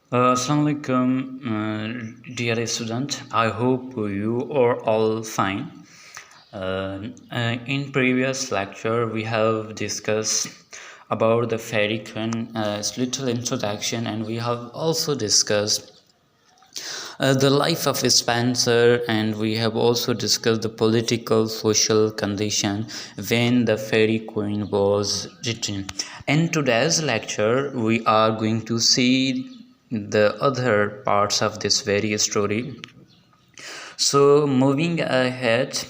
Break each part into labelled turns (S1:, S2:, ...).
S1: Assalamu alaikum, dear student. I hope you are all fine. In previous lecture, we have discussed about the fairy queen, little introduction, and we have also discussed the life of Spencer, and we have also discussed the political social condition when the fairy queen was written. In today's lecture, we are going to see the other parts of this very story. So moving ahead,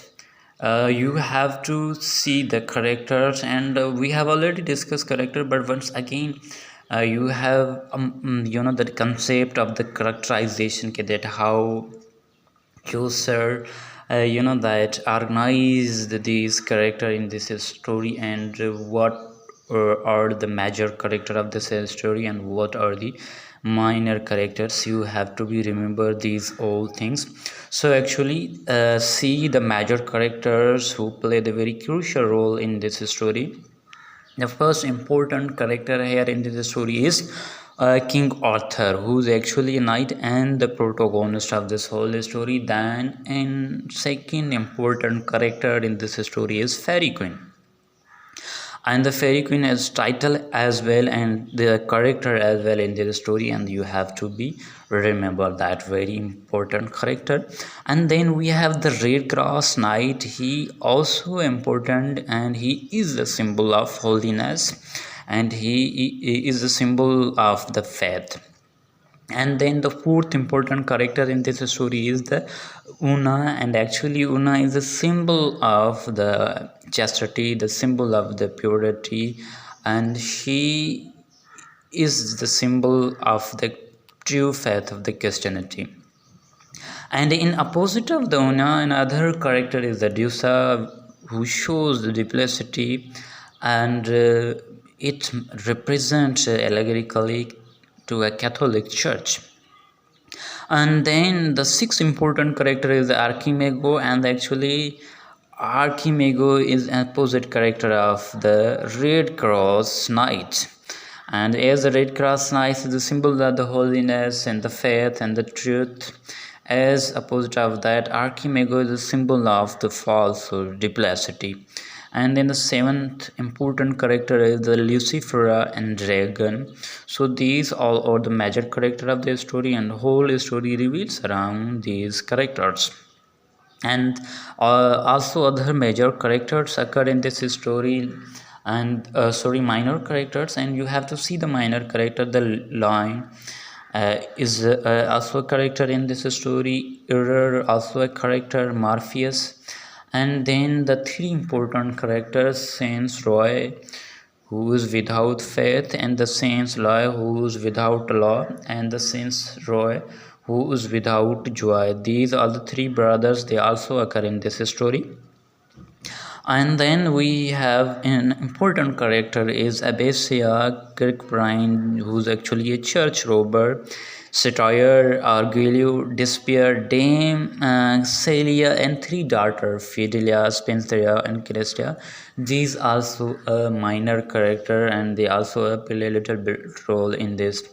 S1: you have to see the characters, and we have already discussed character, but once again you have the concept of the characterization, that how user that organized these character in this story, and what are the major character of this story and what are the minor characters. You have to be remember these all things. So actually see the major characters who play the very crucial role in this story. The first important character here in this story is King Arthur, who's actually a knight and the protagonist of this whole story. Then, in second important character in this story is Fairy Queen, and the fairy queen is title as well and the character as well in the story, and you have to be remember that very important character. And then we have the red cross knight. He also important, and he is the symbol of holiness, and he is the symbol of the faith. And then the fourth important character in this story is the Una, and actually Una is a symbol of the chastity, the symbol of the purity, and she is the symbol of the true faith of the Christianity. And in opposite of the Una, another character is the Dusa, who shows the duplicity, and it represents allegorically to a Catholic Church. And then the sixth important character is Archimago, and actually Archimago is an opposite character of the Red Cross Knight. And as the Red Cross Knight is the symbol of the holiness and the faith and the truth, as opposite of that, Archimago is the symbol of the falsehood, duplicity. And then the seventh important character is the Lucifer and dragon. So these all are the major character of the story, and whole story reveals around these characters. And also other major characters occur in this story, and minor characters, and you have to see the minor character. The lion is also a character in this story. Error also a character. Morpheus. And then the three important characters: Saint Roy, who is without faith, and the Saint Loy, who is without law, and the Saint Roy, who is without joy. These are the three brothers. They also occur in this story. And then we have an important character is Abbasia Kirkbride, who's actually a church robber. Satire, Argelio, Despair, Dame, Celia, and three daughters, Fidelia, Spencer, and Celestia. These also a minor character, and they also play a little bit role in this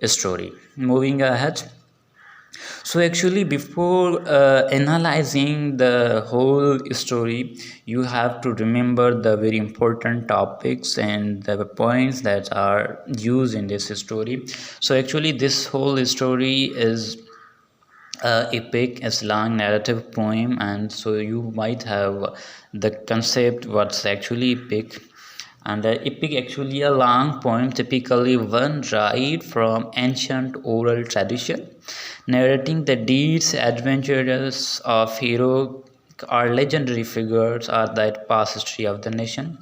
S1: story. Moving ahead. So actually before analyzing the whole story, you have to remember the very important topics and the points that are used in this story. So actually this whole story is epic, a long narrative poem, and so you might have the concept what's actually epic. And the epic actually a long poem, typically one derived from ancient oral tradition, narrating the deeds, adventures of hero or legendary figures or that past history of the nation.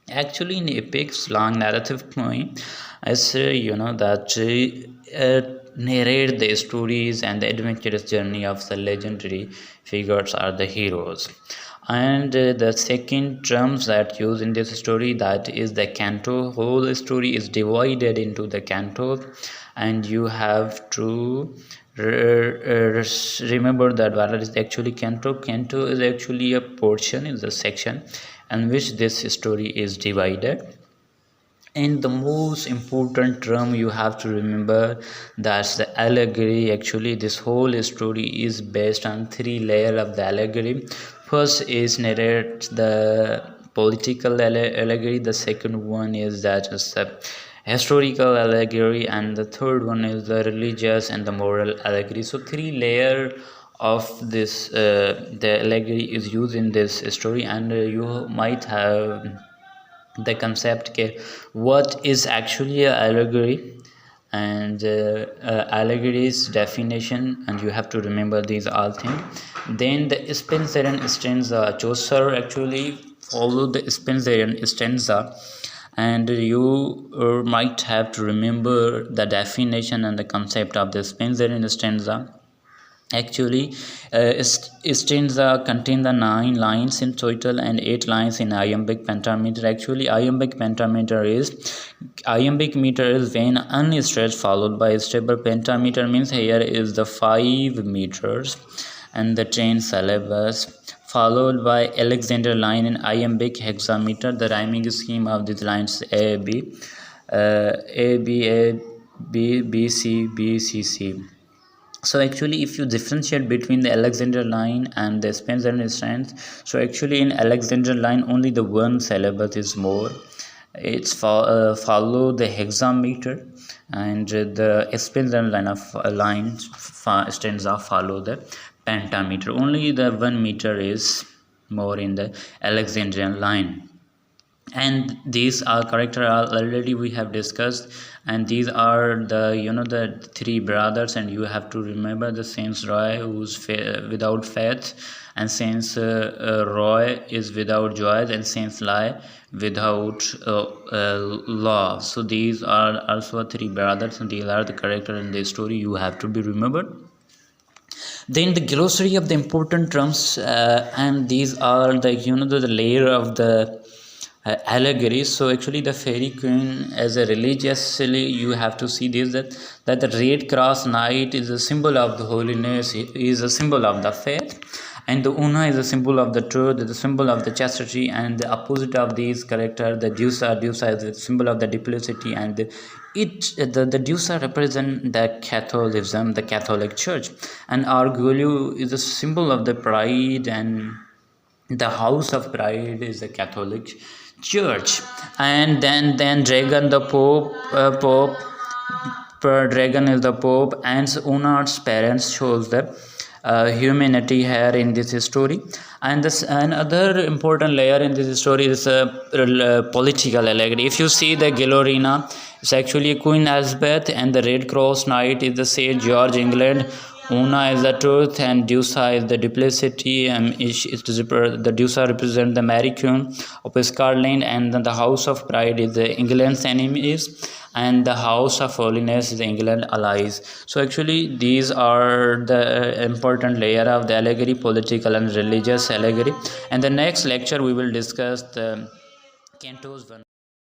S1: Actually, in epic's long narrative poem, I say that narrate the stories and the adventurous journey of the legendary figures are the heroes. And the second terms that used in this story, that is the canto. Whole story is divided into the cantos, and you have to remember that what is actually canto. Canto is actually a portion, is a section in which this story is divided. And the most important term you have to remember, that's the allegory. Actually, this whole story is based on three layers of the allegory. First is narrate the political allegory. The second one is that is the historical allegory, and the third one is the religious and the moral allegory. So three layer of this the allegory is used in this story, and you might have the concept what is actually a allegory, and allegory's definition, and you have to remember these all things. Then the Spenserian stanza, Chaucer actually follow the Spenserian stanza, and you might have to remember the definition and the concept of the Spenserian stanza. Actually, stanza contain the 9 lines in total and 8 lines in iambic pentameter. Actually, iambic meter is when unstressed followed by stable. Pentameter means here is the 5 meters and the 10 syllables, followed by Alexander line in iambic hexameter. The rhyming scheme of these lines A B B C B C C. So actually, if you differentiate between the Alexander line and the Spenserian stanza, so actually in Alexander line only the one syllable is more. It's follow the hexameter, and the Spenserian line stanza follow the pentameter. Only the 1 meter is more in the Alexandrian line. And these are character already we have discussed, and these are the the three brothers, and you have to remember the Saint Roy, who's without faith, and Saint Roy is without joy, and Saint Lie without law. So these are also three brothers, and these are the character in the story you have to be remembered. Then the glossary of the important terms, and these are the the layer of the allegory. So actually the fairy queen, as a religiously you have to see this, that the red cross knight is a symbol of the holiness, is a symbol of the faith, and the Una is a symbol of the truth, the symbol of the chastity, and the opposite of these character, the Deusa is the symbol of the duplicity, and the Deusa represent the Catholicism, the Catholic Church, and Orgullo is a symbol of the pride, and the house of pride is the Catholic Church. And then dragon, the dragon is the Pope, and Una's parents shows the humanity here in this story. And this another important layer in this story is political allegory. If you see the Gilorina, it's actually Queen Elizabeth, and the Red Cross Knight is the St. George, England. Una is the truth, and Deusa is the duplicity, and the Deusa represents the Mary Queen of Scotland, and then the House of Pride is the England's enemies, and the House of Holiness is the England allies. So actually these are the important layer of the allegory, political and religious allegory. And the next lecture we will discuss the cantos 1.